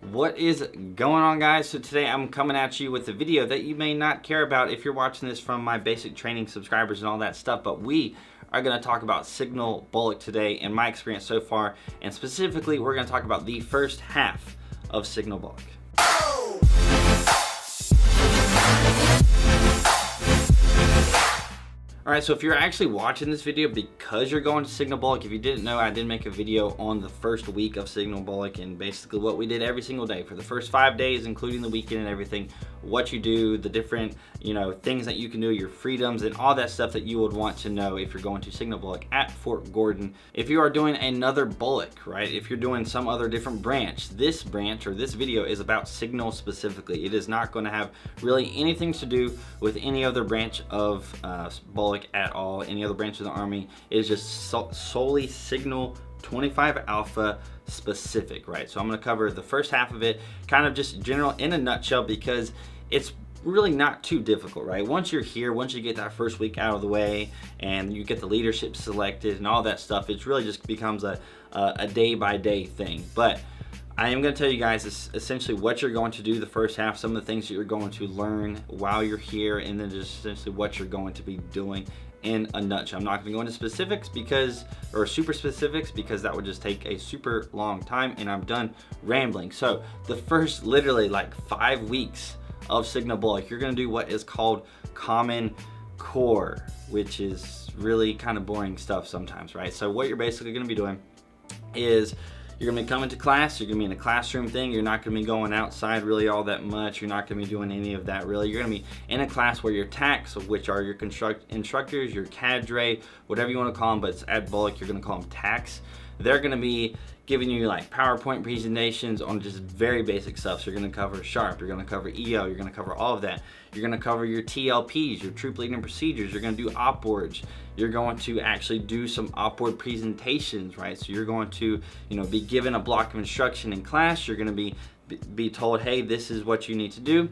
What is going on, guys? So today I'm coming at you with a video that you may not care about if you're watching this from my basic training subscribers and all that stuff, but we are going to talk about signal BOLC today and my experience so far, and specifically we're going to talk about the first half of signal BOLC. Alright, so if you're actually watching this video because you're going to signal BOLC, if you didn't know, I did make a video on the first week of signal BOLC and basically what we did every single day for the first 5 days, including the weekend and everything, what you do, the different, things that you can do, your freedoms, and all that stuff that you would want to know if you're going to signal BOLC at Fort Gordon. If you are doing another BOLC, right, if you're doing some other different branch, this video is about signal specifically. It is not going to have really anything to do with any other branch of BOLC at all, any other branch of the Army. It is just solely signal 25 Alpha specific, right? So I'm going to cover the first half of it, kind of just general in a nutshell, because it's really not too difficult, right? Once you're here, once you get that first week out of the way and you get the leadership selected and all that stuff, it really just becomes a day-by-day thing. But I am going to tell you guys essentially what you're going to do the first half, some of the things that you're going to learn while you're here, and then just essentially what you're going to be doing in a nutshell. I'm not going to go into specifics super specifics because that would just take a super long time and I'm done rambling. So the first literally like 5 weeks of signal BOLC, you're going to do what is called Common Core, which is really kind of boring stuff sometimes, right? So what you're basically going to be doing is you're going to be coming to class, you're going to be in a classroom thing, you're not going to be going outside really all that much, you're not going to be doing any of that really. You're going to be in a class where your TACs, which are your instructors, your cadre, whatever you want to call them, but it's at BOLC, you're going to call them TACs. They're going to be giving you like PowerPoint presentations on just very basic stuff. So you're going to cover SHARP, you're going to cover EO, you're going to cover all of that. You're going to cover your TLPs, your troop leading procedures, you're going to do op boards. You're going to actually do some op board presentations, right? So you're going to, be given a block of instruction in class. You're going to be told, hey, this is what you need to do.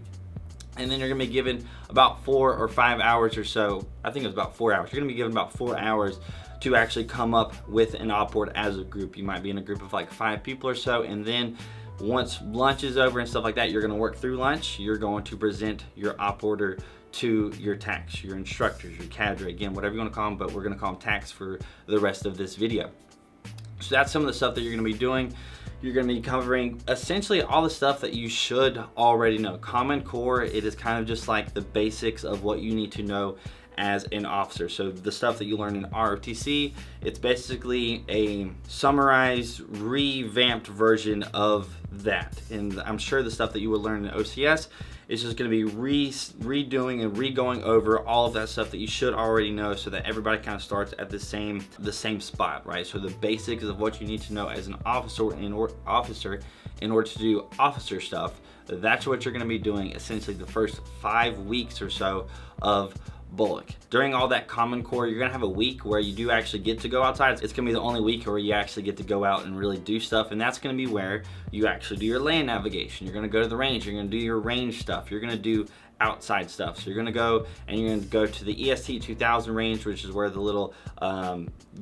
And then you're going to be given about 4 or 5 hours or so. I think it was about 4 hours. You're going to be given about 4 hours to actually come up with an op board as a group. You might be in a group of like 5 people or so, and then once lunch is over and stuff like that, you're going to work through lunch. You're going to present your op order to your TACs, your instructors, your cadre, again, whatever you want to call them, but we're going to call them TACs for the rest of this video. So that's some of the stuff that you're going to be doing. You're going to be covering essentially all the stuff that you should already know. Common Core, it is kind of just like the basics of what you need to know as an officer. So the stuff that you learn in ROTC, it's basically a summarized, revamped version of that. And I'm sure the stuff that you would learn in OCS is just going to be redoing and re-going over all of that stuff that you should already know, so that everybody kind of starts at the same spot, right? So the basics of what you need to know as an officer in order to do officer stuff, that's what you're going to be doing essentially the first 5 weeks or so of BOLC. During all that Common Core, you're going to have a week where you do actually get to go outside. It's going to be the only week where you actually get to go out and really do stuff, and that's going to be where you actually do your land navigation. You're going to go to the range, you're going to do your range stuff, you're going to do outside stuff. So you're going to go and you're going to go to the EST 2000 range, which is where the little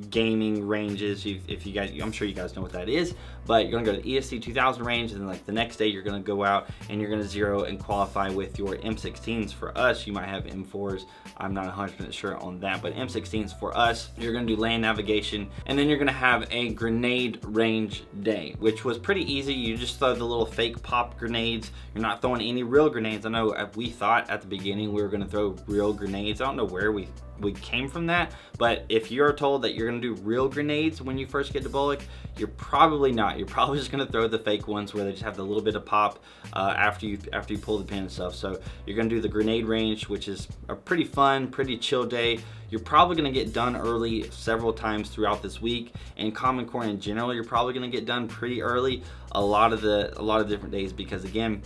gaming range is. If you guys, I'm sure you guys know what that is, but you're going to go to the EST 2000 range, and then like the next day you're going to go out and you're going to zero and qualify with your M16s. For us, you might have M4s. I'm not 100% sure on that, but M16s for us. You're going to do land navigation, and then you're going to have a grenade range day, which was pretty easy. You just throw the little fake pop grenades. You're not throwing any real grenades. I know we thought at the beginning we were going to throw real grenades. I don't know where we came from that, but if you're told that you're going to do real grenades when you first get to BOLC, you're probably not. You're probably just going to throw the fake ones where they just have the little bit of pop after you pull the pin and stuff. So you're going to do the grenade range, which is a pretty fun, pretty chill day. You're probably going to get done early several times throughout this week, and Common Core in general, you're probably going to get done pretty early a lot of different days, because again,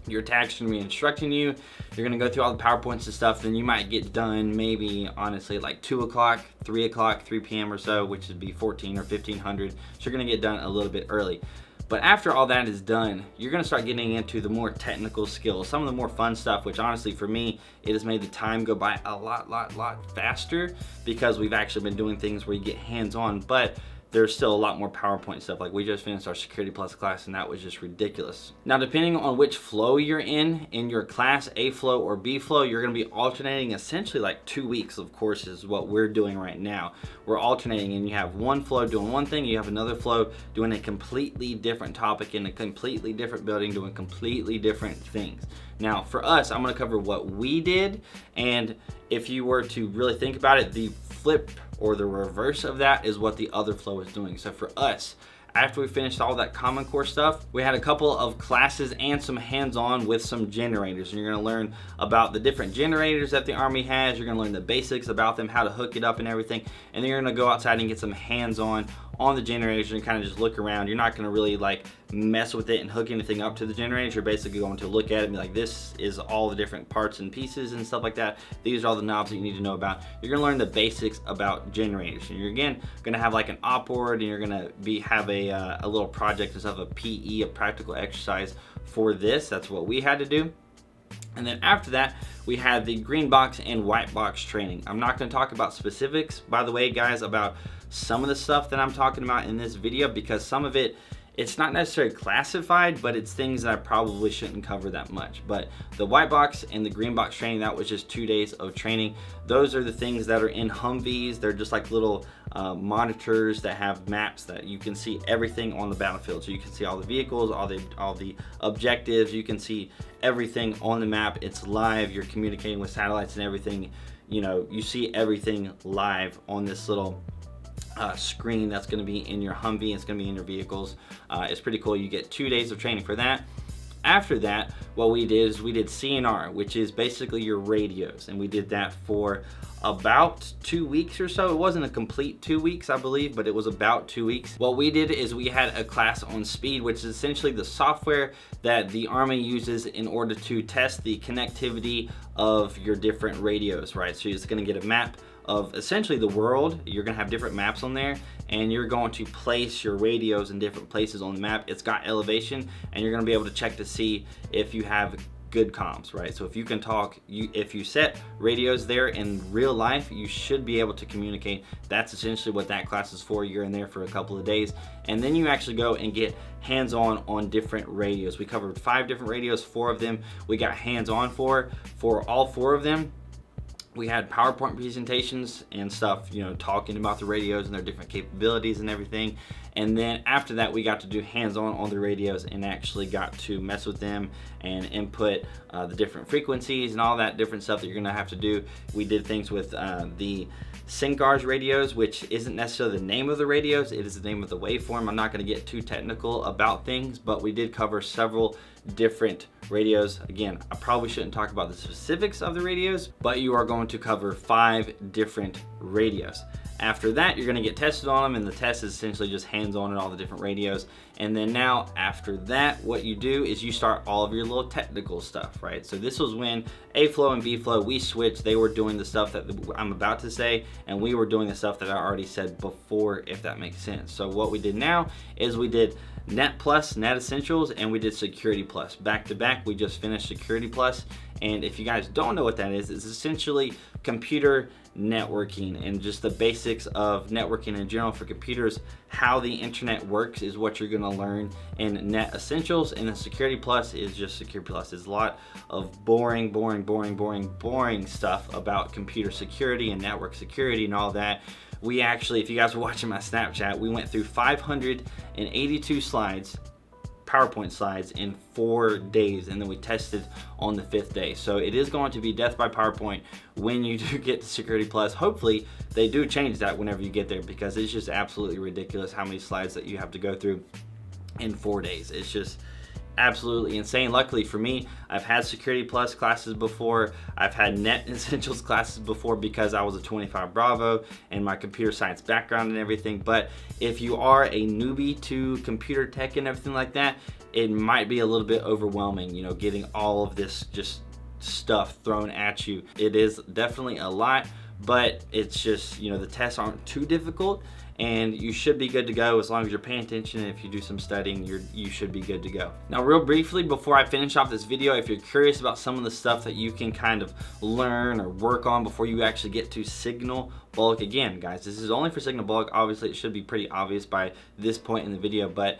your TAC's going to be instructing you. You're going to go through all the PowerPoints and stuff. Then you might get done maybe, honestly, like 2 o'clock, 3 o'clock, 3 p.m. or so, which would be 14 or 1500. So you're going to get done a little bit early. But after all that is done, you're going to start getting into the more technical skills, some of the more fun stuff, which honestly for me, it has made the time go by a lot faster, because we've actually been doing things where you get hands-on. But there's still a lot more PowerPoint stuff. Like we just finished our Security Plus class and that was just ridiculous. Now, depending on which flow you're in your class, A flow or B flow, you're gonna be alternating essentially like 2 weeks of courses, what we're doing right now. We're alternating, and you have one flow doing one thing, you have another flow doing a completely different topic in a completely different building, doing completely different things. Now, for us, I'm gonna cover what we did, and if you were to really think about it, the flip or the reverse of that is what the other flow is doing. So for us, after we finished all that Common Core stuff, we had a couple of classes and some hands-on with some generators. And you're gonna learn about the different generators that the Army has. You're gonna learn the basics about them, how to hook it up and everything. And then you're gonna go outside and get some hands-on on the generators and kind of just look around. You're not gonna really like mess with it and hook anything up to the generators. You're basically going to look at it and be like, this is all the different parts and pieces and stuff like that. These are all the knobs that you need to know about. You're gonna learn the basics about generators. And you're again gonna have like an op board, and you're gonna have a little project and stuff, a PE, a practical exercise for this. That's what we had to do. And then after that, we had the green box and white box training. I'm not gonna talk about specifics, by the way, guys, about some of the stuff that I'm talking about in this video, because some of it, it's not necessarily classified, but it's things that I probably shouldn't cover that much. But the white box and the green box training, that was just 2 days of training. Those are the things that are in Humvees. They're just like little monitors that have maps that you can see everything on the battlefield. So you can see all the vehicles, all the objectives. You can see everything on the map. It's live. You're communicating with satellites and everything. You know, you see everything live on this little screen that's going to be in your Humvee. It's going to be in your vehicles. It's pretty cool. You get 2 days of training for that. After that, what we did is we did CNR, which is basically your radios, and we did that for about 2 weeks or so. It wasn't a complete 2 weeks, I believe, but it was about 2 weeks. What we did is we had a class on speed, which is essentially the software that the Army uses in order to test the connectivity of your different radios, right? So you're just gonna get a map of essentially the world. You're gonna have different maps on there, and you're going to place your radios in different places on the map. It's got elevation, and you're gonna be able to check to see if you have good comms, right? So if you can talk, if you set radios there in real life, you should be able to communicate. That's essentially what that class is for. You're in there for a couple of days, and then you actually go and get hands-on on different radios. We covered 5 different radios, 4 of them we got hands-on for all 4 of them. We had PowerPoint presentations and stuff, you know, talking about the radios and their different capabilities and everything. And then after that, we got to do hands-on on the radios and actually got to mess with them and input the different frequencies and all that different stuff that you're gonna have to do. We did things with the SYNCARS radios, which isn't necessarily the name of the radios, it is the name of the waveform. I'm not gonna get too technical about things, but we did cover several different radios. Again, I probably shouldn't talk about the specifics of the radios, but you are going to cover 5 different radios. After that, you're gonna get tested on them, and the test is essentially just hands-on on all the different radios. And then now, after that, what you do is you start all of your little technical stuff, right? So this was when A flow and B flow, we switched. They were doing the stuff that I'm about to say, and we were doing the stuff that I already said before, if that makes sense. So what we did now is we did Net Plus, Net Essentials, and we did Security Plus. Back to back, we just finished Security Plus. And if you guys don't know what that is, it's essentially computer networking and just the basics of networking in general for computers. How the internet works is what you're gonna learn in Net Essentials, and then Security Plus is just Security Plus. It's a lot of boring stuff about computer security and network security and all that. We actually, if you guys were watching my Snapchat, we went through 582 slides, PowerPoint slides, in 4 days, and then we tested on the 5th day. So it is going to be death by PowerPoint when you do get to Security Plus. Hopefully they do change that whenever you get there, because it's just absolutely ridiculous how many slides that you have to go through in 4 days. It's just absolutely insane. Luckily for me, I've had Security Plus classes before. I've had Net Essentials classes before because I was a 25 Bravo and my computer science background and everything. But if you are a newbie to computer tech and everything like that, it might be a little bit overwhelming, you know, getting all of this just stuff thrown at you. It is definitely a lot, but it's just, you know, the tests aren't too difficult. and you should be good to go as long as you're paying attention, and if you do some studying, you should be good to go. Now, real briefly before I finish off this video, if you're curious about some of the stuff that you can kind of learn or work on before you actually get to signal BOLC, again guys, this is only for signal BOLC. Obviously it should be pretty obvious by this point in the video, but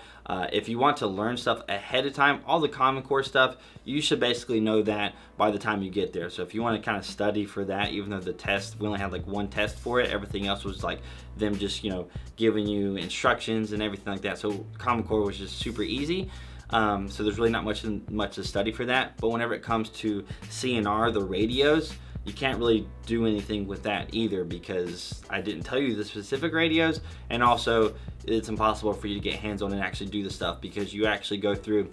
if you want to learn stuff ahead of time, all the Common Core stuff, you should basically know that by the time you get there. So if you want to kind of study for that, even though the test, we only had like one test for it, everything else was like them just, you know, giving you instructions and everything like that. So Common Core was just super easy. So there's really not much to study for that. But whenever it comes to CNR, the radios, you can't really do anything with that either, because I didn't tell you the specific radios, and also it's impossible for you to get hands-on and actually do the stuff, because you actually go through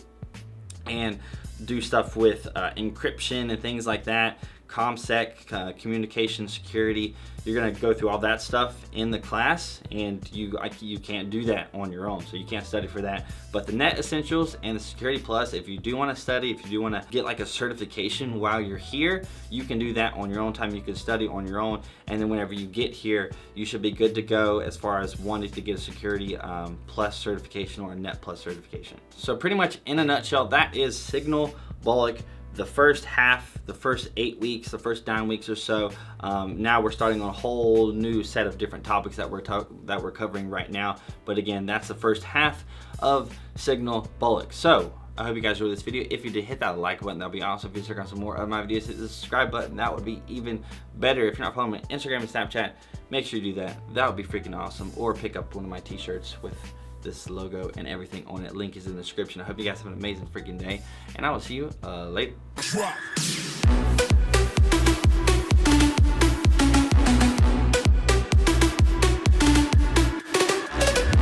and do stuff with encryption and things like that, ComSec, communication security. You're gonna go through all that stuff in the class, and you can't do that on your own, so you can't study for that. But the Net Essentials and the Security Plus, if you do want to study, if you do want to get like a certification while you're here, you can do that on your own time. You can study on your own, and then whenever you get here, you should be good to go as far as wanting to get a Security Plus certification or a Net Plus certification. So pretty much in a nutshell, that is Signal BOLC. The first half, the first 8 weeks, the first 9 weeks or so. Now we're starting on a whole new set of different topics that we're covering right now. But again, that's the first half of Signal BOLC. So I hope you guys enjoyed this video. If you did, hit that like button. That'll be awesome. If you check out some more of my videos, hit the subscribe button. That would be even better. If you're not following me on Instagram and Snapchat, make sure you do that. That would be freaking awesome. Or pick up one of my t-shirts with this logo and everything on it. Link is in the description. I hope you guys have an amazing freaking day, and I will see you later.